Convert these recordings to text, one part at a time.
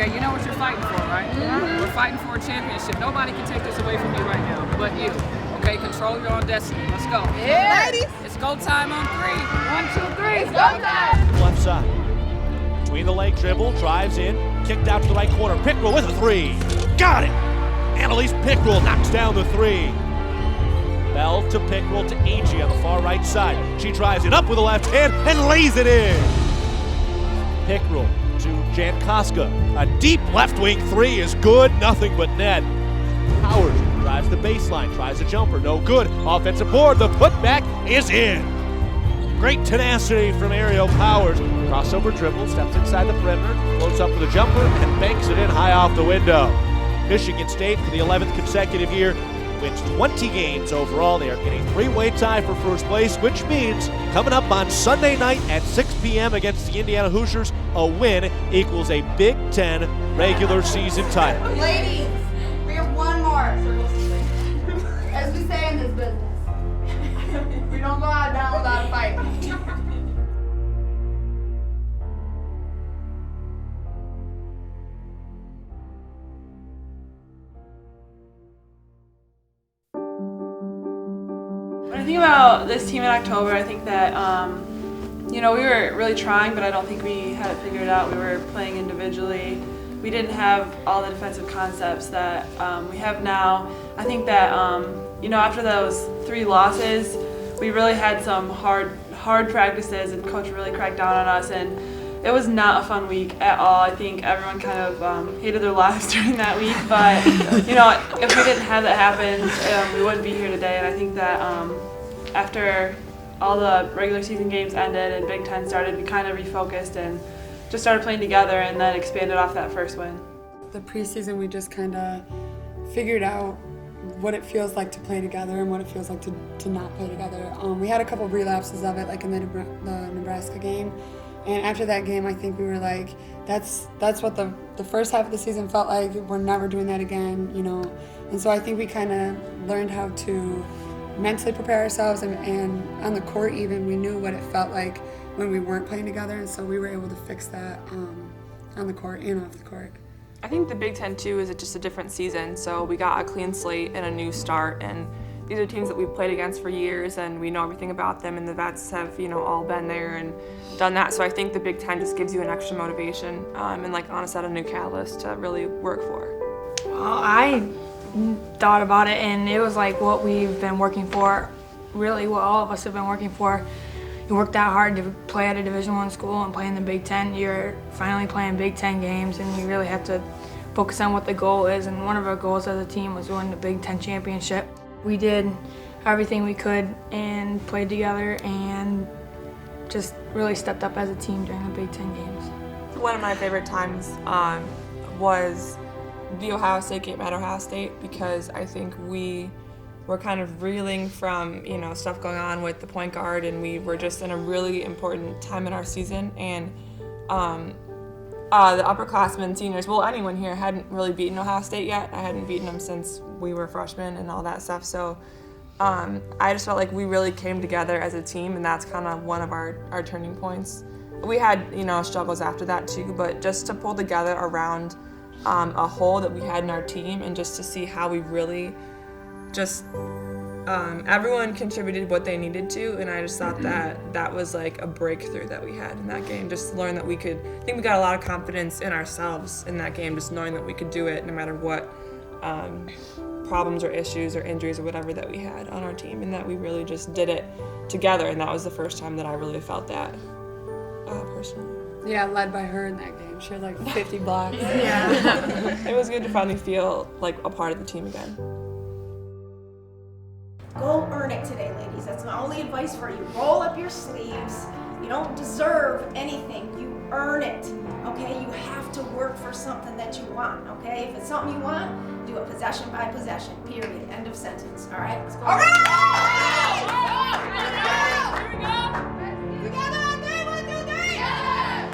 Okay, you know what you're fighting for, right? Mm-hmm. We're fighting for a championship. Nobody can take this away from you right now, but you. Okay, control your own destiny. Let's go. Yeah. Ladies. It's go time on 3. 1, 2, 3. It's go time. Left side. Between the leg dribble, drives in, kicked out to the right corner. Pickrell with a 3. Got it! Annalise Pickrell knocks down the 3. Bell to Pickrell to Agee on the far right side. She drives it up with the left hand and lays it in. Pickrell to Jankowska. A deep left wing 3 is good, nothing but net. Powers drives the baseline, tries a jumper, no good. Offensive board, the putback is in. Great tenacity from Ariel Powers. Crossover dribble, steps inside the perimeter, floats up with a jumper, and banks it in high off the window. Michigan State, for the 11th consecutive year, wins 20 games overall. They are in a 3-way tie for first place, which means coming up on Sunday night at 6 p.m. against the Indiana Hoosiers, a win equals a Big Ten regular season title. Ladies, we have one more. As we say in this business, we don't go out now without a fight. When I think about this team in October, I think that, we were really trying, but I don't think we had it figured out. We were playing individually. We didn't have all the defensive concepts that we have now. I think that, after those 3 losses, we really had some hard practices, and coach really cracked down on us, and it was not a fun week at all. I think everyone kind of hated their lives during that week, but if we didn't have that happen, we wouldn't be here today. And I think that after all the regular season games ended and Big Ten started, we kind of refocused and just started playing together, and then expanded off that first win. The preseason, we just kind of figured out what it feels like to play together and what it feels like to not play together. We had a couple relapses of it, like in the Nebraska game. And after that game, I think we were like, that's what the first half of the season felt like. We're never doing that again, And so I think we kind of learned how to mentally prepare ourselves, and on the court even, we knew what it felt like when we weren't playing together, and so we were able to fix that on the court and off the court. I think the Big Ten too is just a different season, so we got a clean slate and a new start, and these are teams that we've played against for years, and we know everything about them, and the vets have all been there and done that. So I think the Big Ten just gives you an extra motivation and, like Anna said, a new catalyst to really work for. Well, I thought about it, and it was like what we've been working for, really what all of us have been working for. You worked that hard to play at a Division I school and play in the Big Ten. You're finally playing Big Ten games, and you really have to focus on what the goal is. And one of our goals as a team was to win the Big Ten championship. We did everything we could and played together and just really stepped up as a team during the Big Ten games. One of my favorite times was the Ohio State game at Ohio State, because I think we were kind of reeling from stuff going on with the point guard, and we were just in a really important time in our season. And the upperclassmen, seniors, well, anyone here hadn't really beaten Ohio State yet. I hadn't beaten them since we were freshmen and all that stuff. So I just felt like we really came together as a team, and that's kind of one of our turning points. We had struggles after that too, but just to pull together around a hole that we had in our team, and just to see how we really just everyone contributed what they needed to, and I just thought that was like a breakthrough that we had in that game. Just to learn that I think we got a lot of confidence in ourselves in that game, just knowing that we could do it no matter what problems or issues or injuries or whatever that we had on our team, and that we really just did it together. And that was the first time that I really felt that personally. Yeah, led by her in that game. She had like 50 blocks. Yeah. It was good to finally feel like a part of the team again. Go earn it today, ladies. That's my only advice for you. Roll up your sleeves. You don't deserve anything. You earn it, okay? You have to work for something that you want, okay? If it's something you want, do it possession by possession, period. End of sentence, all right? Let's go. All right! Here we go. Together on 3, 1, 2, 3. Yeah!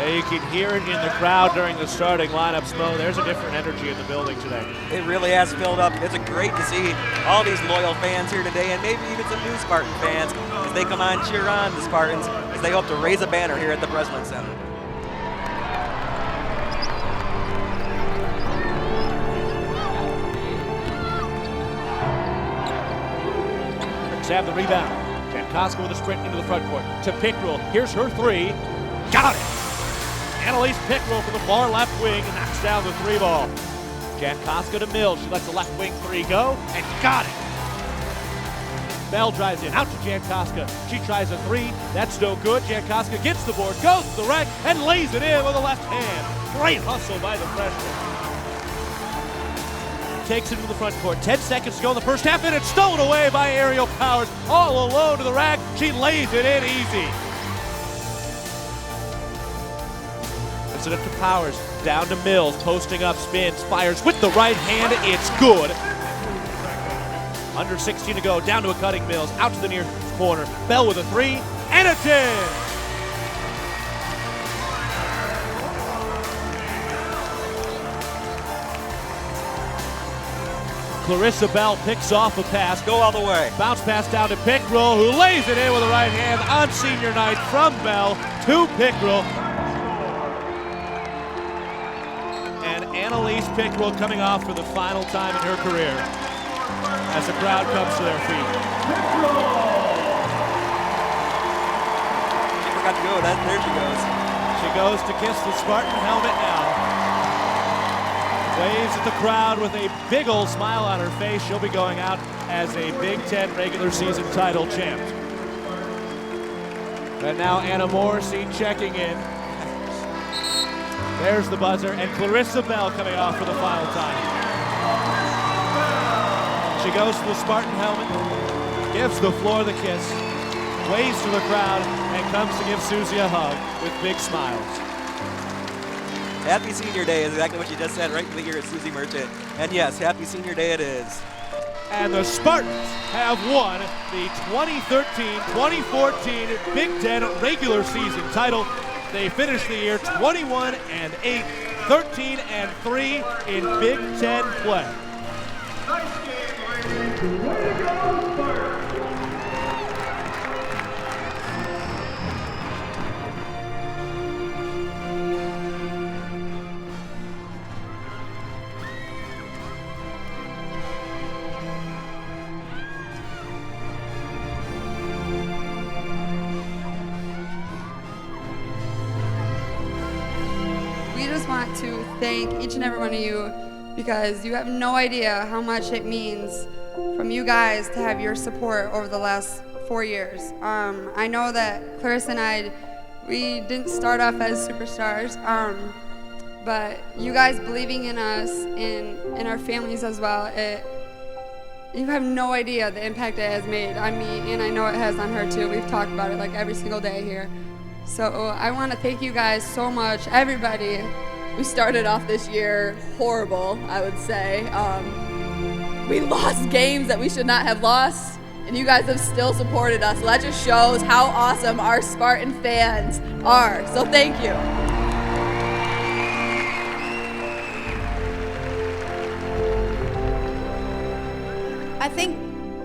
You can hear it in the crowd during the starting lineups, Mo. There's a different energy in the building today. It really has filled up. It's great to see all these loyal fans here today, and maybe even some new Spartan fans as they come on, cheer on the Spartans as they hope to raise a banner here at the Breslin Center. have the rebound. Jankowska with a sprint into the front court. To Pickrell. Here's her three. Got it! Annalise Pickrell from the far left wing knocks down the three ball. Jankowska to Mills. She lets the left wing three go and got it. Bell drives in, out to Jankowska. She tries a three. That's no good. Jankowska gets the board, goes to the rack, and lays it in with the left hand. Great hustle by the freshman. Takes it into the front court. 10 seconds to go in the first half, and it's stolen away by Aerial Powers. All alone to the rack. She lays it in easy. Puts it up to Powers. Down to Mills. Posting up, spins, fires with the right hand. It's good. Under 16 to go. Down to a cutting Mills. Out to the near corner. Bell with a three, and it's in. Clarissa Bell picks off a pass. Go all the way. Bounce pass down to Pickrell, who lays it in with the right hand on senior night from Bell to Pickrell. And Annalise Pickrell coming off for the final time in her career as the crowd comes to their feet. She forgot to go. There she goes. She goes to kiss the Spartan helmet now. Waves at the crowd with a big old smile on her face. She'll be going out as a Big Ten regular season title champ. And now Anna Morrissey checking in. There's the buzzer, and Clarissa Bell coming off for the final time. She goes to the Spartan helmet, gives the floor the kiss, waves to the crowd, and comes to give Susie a hug with big smiles. Happy Senior Day is exactly what you just said right here at Susie Merchant. And yes, Happy Senior Day it is. And the Spartans have won the 2013-2014 Big Ten regular season title. They finished the year 21-8, 13-3 in Big Ten play. We just want to thank each and every one of you because you have no idea how much it means from you guys to have your support over the last 4 years. I know that Clarissa and we didn't start off as superstars, but you guys believing in us and in our families as well, you have no idea the impact it has made on me, and I know it has on her too. We've talked about it like every single day here. So I want to thank you guys so much, everybody. We started off this year horrible, I would say. We lost games that we should not have lost, and you guys have still supported us. So that just shows how awesome our Spartan fans are. So thank you. I think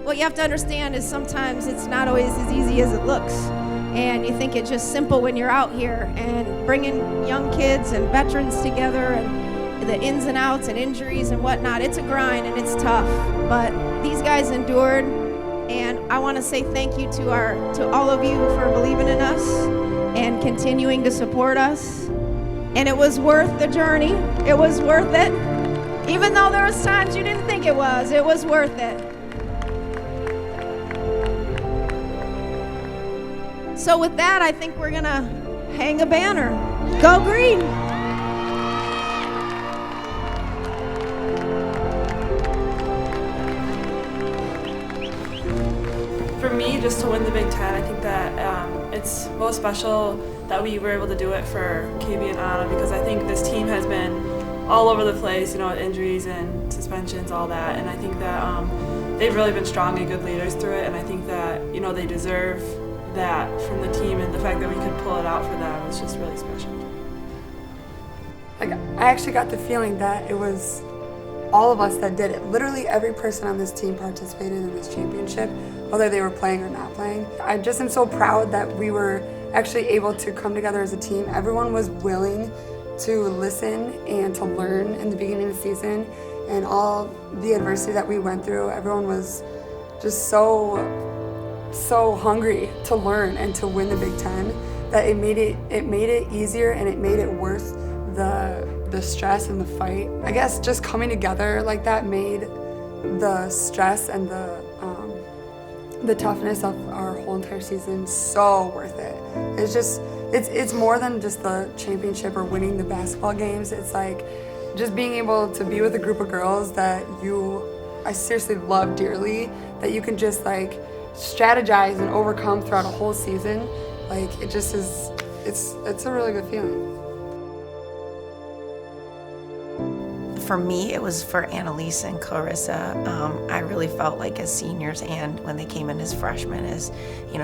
what you have to understand is sometimes it's not always as easy as it looks. And you think it's just simple when you're out here and bringing young kids and veterans together and the ins and outs and injuries and whatnot. It's a grind and it's tough, but these guys endured. And I want to say thank you to all of you for believing in us and continuing to support us. And it was worth the journey. It was worth it. Even though there was times you didn't think it was worth it. So with that, I think we're gonna hang a banner. Go Green! For me, just to win the Big Ten, I think that it's most special that we were able to do it for KB and Anna, because I think this team has been all over the place, injuries and suspensions, all that, and I think that they've really been strong and good leaders through it, and I think that they deserve that from the team, and the fact that we could pull it out for them was just really special. Like, I actually got the feeling that it was all of us that did it. Literally every person on this team participated in this championship, whether they were playing or not playing. I just am so proud that we were actually able to come together as a team. Everyone was willing to listen and to learn in the beginning of the season, and all the adversity that we went through, everyone was just so so hungry to learn and to win the Big Ten that it made it easier, and it made it worth the stress and the fight. I guess just coming together like that made the stress and the toughness of our whole entire season so worth it. It's more than just the championship or winning the basketball games. It's like just being able to be with a group of girls that I seriously love dearly, that you can just like strategize and overcome throughout a whole season. Like it just is, it's a really good feeling. For me, it was for Annalise and Clarissa. I really felt like as seniors and when they came in as freshmen,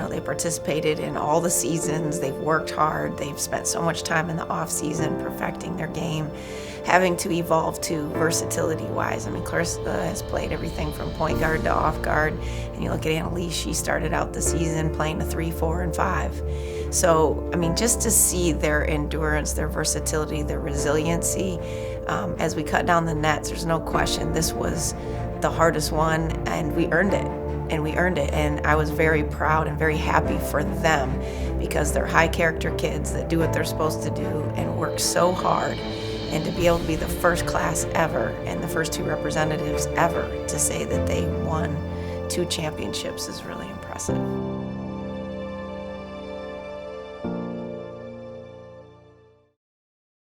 they participated in all the seasons, they've worked hard, they've spent so much time in the off season perfecting their game, having to evolve to versatility-wise. I mean, Clarissa has played everything from point guard to off guard, and you look at Annalise, she started out the season playing a 3, 4, and 5. So, I mean, just to see their endurance, their versatility, their resiliency, as we cut down the nets, there's no question this was the hardest one, and we earned it. And I was very proud and very happy for them, because they're high character kids that do what they're supposed to do and work so hard. And to be able to be the first class ever and the first 2 representatives ever to say that they won 2 championships is really impressive.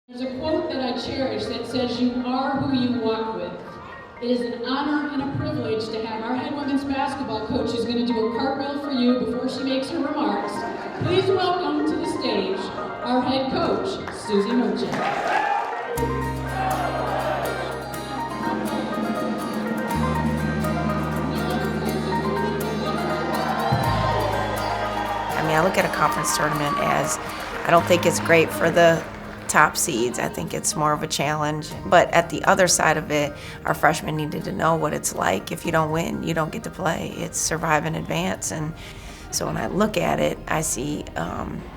There's a quote that I cherish that says, "You are who you walk with." It is an honor and a privilege to have our head women's basketball coach, who's going to do a cartwheel for you before she makes her remarks. Please welcome to the stage our head coach, Susie Merchant. I mean, I look at a conference tournament as, I don't think it's great for the top seeds. I think it's more of a challenge. But at the other side of it, our freshmen needed to know what it's like. If you don't win, you don't get to play. It's survive and advance. And so when I look at it, I see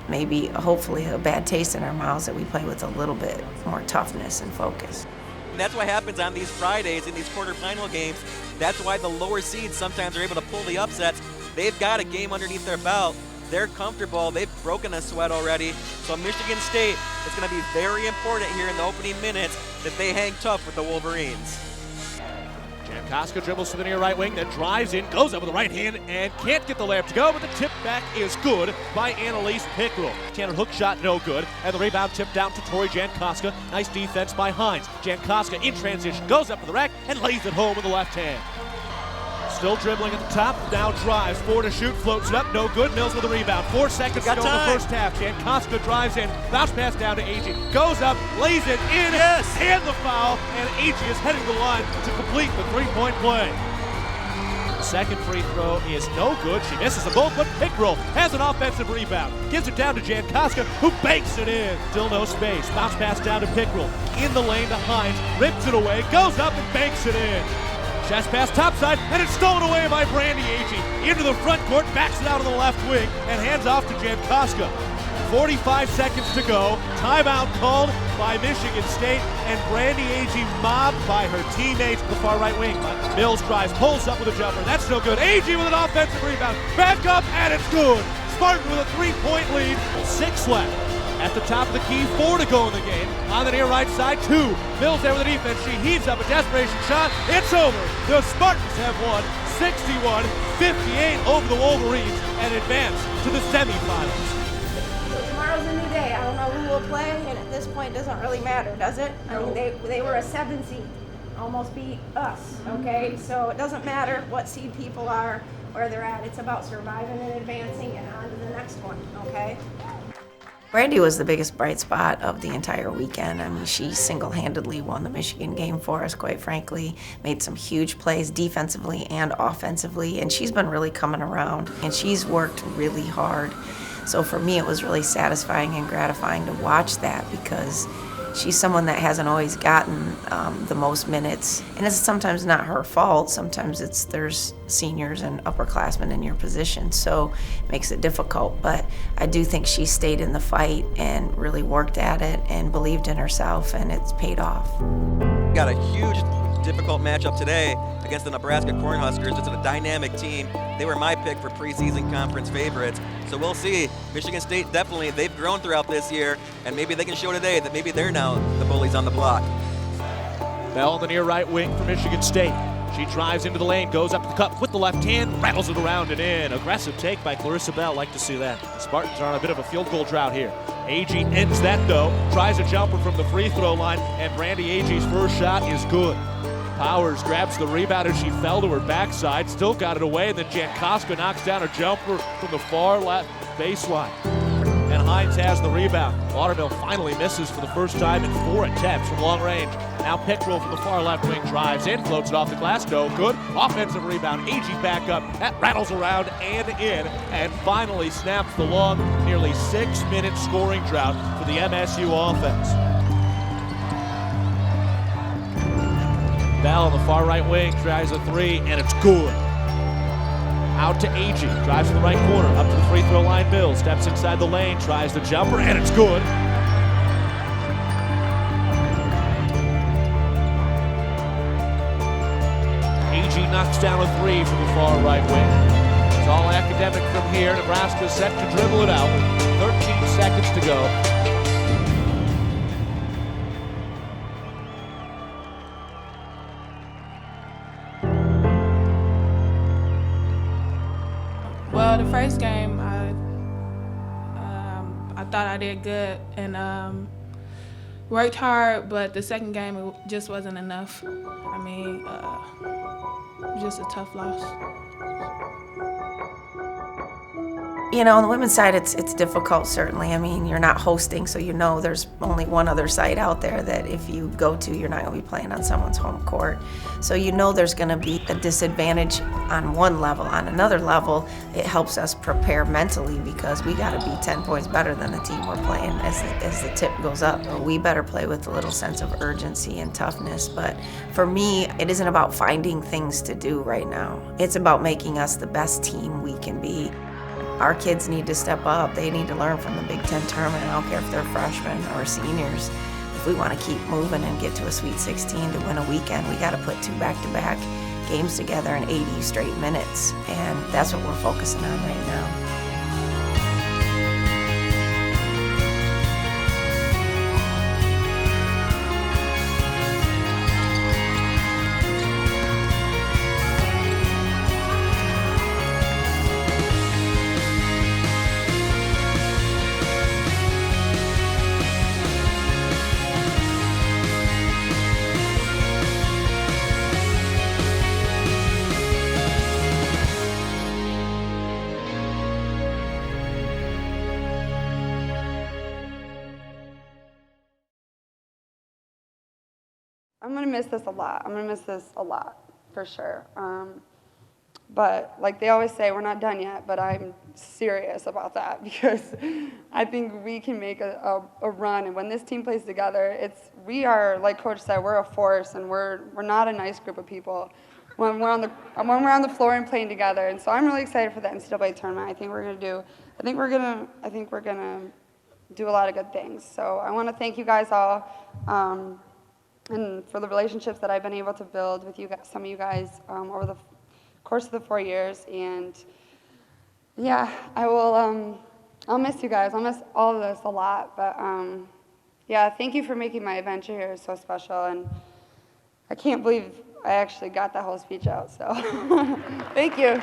maybe, hopefully, a bad taste in our mouths that we play with a little bit more toughness and focus. And that's what happens on these Fridays in these quarterfinal games. That's why the lower seeds sometimes are able to pull the upsets. They've got a game underneath their belt. They're comfortable. They've broken a sweat already. So Michigan State, it's going to be very important here in the opening minutes that they hang tough with the Wolverines. Jankowska dribbles to the near right wing, then drives in, goes up with the right hand, and can't get the layup to go, but the tip back is good by Annalise Pickrell. Tanner hook shot no good, and the rebound tipped down to Tori Jankowska. Nice defense by Hines. Jankowska in transition, goes up to the rack, and lays it home with the left hand. Still dribbling at the top, now drives, 4 to shoot, floats it up, no good. Mills with the rebound. 4 seconds to go in the first half. Jankowska drives in, bounce pass down to Agee, goes up, lays it in, and the foul, and Agee is heading the line to complete the 3-point play. The second free throw is no good. She misses them both, but Pickrell has an offensive rebound. Gives it down to Jankowska, who banks it in. Still no space. Bounce pass down to Pickrell. In the lane to Hines, rips it away, goes up and banks it in. Chest pass topside, and it's stolen away by Brandy Agee. Into the front court, backs it out of the left wing, and hands off to Jankowska. 45 seconds to go. Timeout called by Michigan State, and Brandy Agee mobbed by her teammates to the far right wing. Mills drives, pulls up with a jumper. That's no good. Agee with an offensive rebound. Back up, and it's good. Spartan with a 3-point lead. 6 left. At the top of the key, 4 to go in the game. On the near right side, 2. Mills there with the defense. She heaves up a desperation shot. It's over. The Spartans have won 61-58 over the Wolverines and advance to the semifinals. So tomorrow's a new day. I don't know who will play, and at this point, it doesn't really matter, does it? I mean, they were a 7 seed, almost beat us, okay? So it doesn't matter what seed people are, where they're at. It's about surviving and advancing and on to the next one, okay? Brandy was the biggest bright spot of the entire weekend. I mean, she single-handedly won the Michigan game for us, quite frankly, made some huge plays defensively and offensively, and she's been really coming around, and she's worked really hard. So for me, it was really satisfying and gratifying to watch that, because she's someone that hasn't always gotten the most minutes, and it's sometimes not her fault. Sometimes there's seniors and upperclassmen in your position, so it makes it difficult. But I do think she stayed in the fight and really worked at it and believed in herself, and it's paid off. Got a huge difficult matchup today against the Nebraska Cornhuskers. It's a dynamic team. They were my pick for preseason conference favorites. So we'll see. Michigan State definitely, they've grown throughout this year, and maybe they can show today that maybe they're now the bullies on the block. Bell on the near right wing for Michigan State. She drives into the lane, goes up to the cup with the left hand, rattles it around and in. Aggressive take by Clarissa Bell. Like to see that. The Spartans are on a bit of a field goal drought here. Agee ends that though. Tries a jumper from the free throw line, and Brandy Agee's first shot is good. Powers grabs the rebound as she fell to her backside, still got it away, and then Jankowska knocks down a jumper from the far left baseline. And Hines has the rebound. Laudermill finally misses for the first time in 4 attempts from long range. Now Pickrell from the far left wing drives in, floats it off the glass, no good. Offensive rebound, Agee back up, that rattles around and in, and finally snaps the long, nearly 6-minute scoring drought for the MSU offense. Bell on the far right wing tries a 3, and it's good. Out to Agee, drives to the right corner, up to the free throw line. Mills steps inside the lane, tries the jumper, and it's good. Agee knocks down a 3 from the far right wing. It's all academic from here. Nebraska's set to dribble it out. 13 seconds to go. Well, the first game, I thought I did good and worked hard, but the second game, it just wasn't enough. I mean, it was just a tough loss. You know, on the women's side, it's difficult, certainly. I mean, you're not hosting, so you know there's only one other site out there that if you go to, you're not going to be playing on someone's home court. So you know there's going to be a disadvantage on one level. On another level, it helps us prepare mentally because we got to be 10 points better than the team we're playing as the tip goes up. We better play with a little sense of urgency and toughness. But for me, it isn't about finding things to do right now. It's about making us the best team we can be. Our kids need to step up. They need to learn from the Big Ten tournament. I don't care if they're freshmen or seniors. If we want to keep moving and get to a Sweet 16 to win a weekend, we got to put 2 back-to-back games together in 80 straight minutes. And that's what we're focusing on right now. I'm going to miss this a lot. I'm going to miss this a lot, for sure. But like they always say, we're not done yet, but I'm serious about that because I think we can make a run. And when this team plays together, we are, like Coach said, we're a force, and we're not a nice group of people when we're on the floor and playing together. And so I'm really excited for the NCAA tournament. I think we're gonna do a lot of good things. So I want to thank you guys all. And for the relationships that I've been able to build with you guys, some of you guys over the course of the 4 years. And yeah, I'll miss you guys. I'll miss all of this a lot. But yeah, thank you for making my adventure here so special. And I can't believe I actually got that whole speech out. So thank you.